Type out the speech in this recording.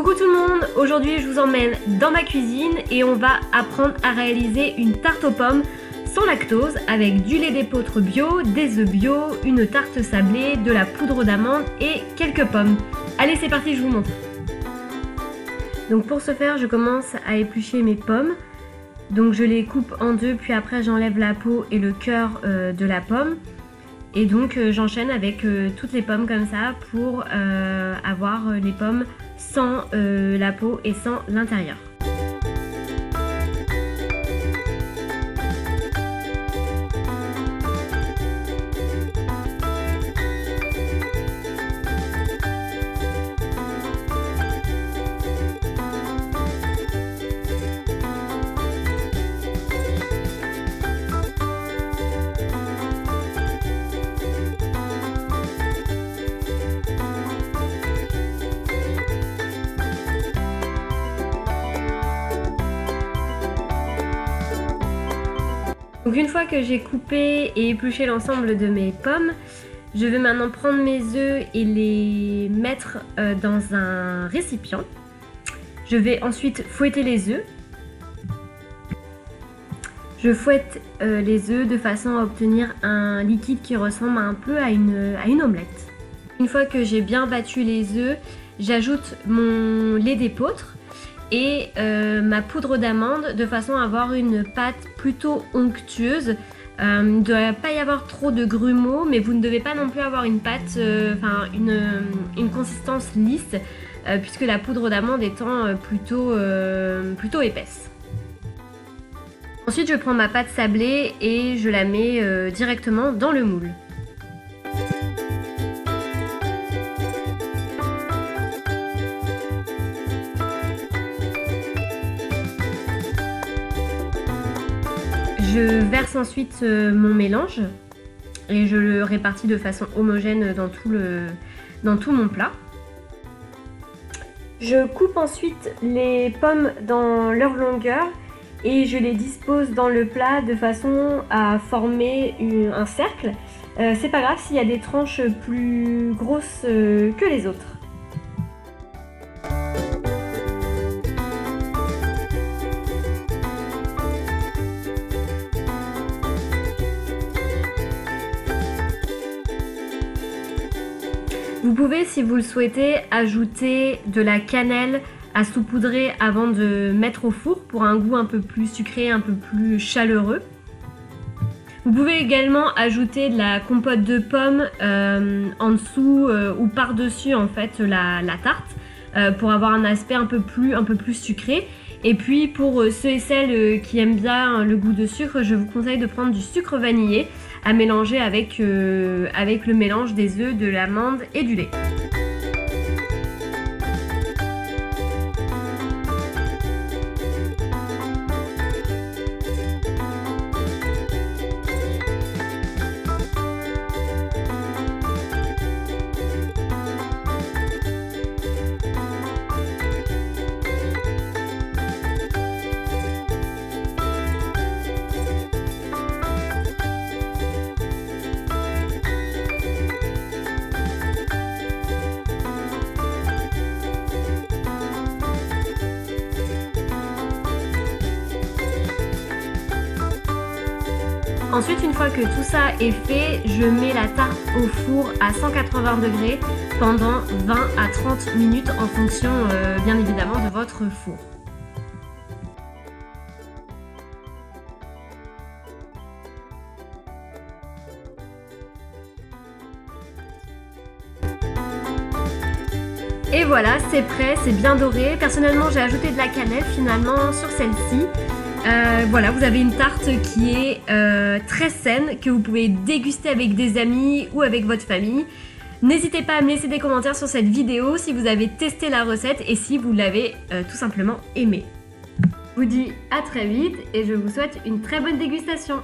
Coucou tout le monde, aujourd'hui je vous emmène dans ma cuisine et on va apprendre à réaliser une tarte aux pommes sans lactose avec du lait d'épeautre bio, des œufs bio, une tarte sablée, de la poudre d'amande et quelques pommes. Allez c'est parti, je vous montre. Donc pour ce faire je commence à éplucher mes pommes. Donc je les coupe en deux puis après j'enlève la peau et le cœur de la pomme. Et donc j'enchaîne avec toutes les pommes comme ça pour avoir les pommes sans la peau et sans l'intérieur. Donc une fois que j'ai coupé et épluché l'ensemble de mes pommes, je vais maintenant prendre mes œufs et les mettre dans un récipient. Je vais ensuite fouetter les œufs. Je fouette les œufs de façon à obtenir un liquide qui ressemble un peu à une omelette. Une fois que j'ai bien battu les œufs, j'ajoute mon lait d'épeautre et ma poudre d'amande de façon à avoir une pâte plutôt onctueuse. Il ne doit pas y avoir trop de grumeaux, mais vous ne devez pas non plus avoir une pâte, une consistance lisse, puisque la poudre d'amande étant plutôt épaisse. Ensuite je prends ma pâte sablée et je la mets directement dans le moule. Je verse ensuite mon mélange et je le répartis de façon homogène dans tout mon plat. Je coupe ensuite les pommes dans leur longueur et je les dispose dans le plat de façon à former un cercle. C'est pas grave s'il y a des tranches plus grosses que les autres. Vous pouvez, si vous le souhaitez, ajouter de la cannelle à saupoudrer avant de mettre au four pour un goût un peu plus sucré, un peu plus chaleureux. Vous pouvez également ajouter de la compote de pommes en dessous ou par-dessus en fait la tarte pour avoir un aspect un peu plus sucré. Et puis pour ceux et celles qui aiment bien le goût de sucre, je vous conseille de prendre du sucre vanillé à mélanger avec le mélange des œufs, de l'amande et du lait. Ensuite, une fois que tout ça est fait, je mets la tarte au four à 180 degrés pendant 20 à 30 minutes en fonction bien évidemment de votre four. Et voilà, c'est prêt, c'est bien doré. Personnellement, j'ai ajouté de la cannelle finalement sur celle-ci. Voilà, vous avez une tarte qui est très saine, que vous pouvez déguster avec des amis ou avec votre famille. N'hésitez pas à me laisser des commentaires sur cette vidéo si vous avez testé la recette et si vous l'avez tout simplement aimée. Je vous dis à très vite et je vous souhaite une très bonne dégustation.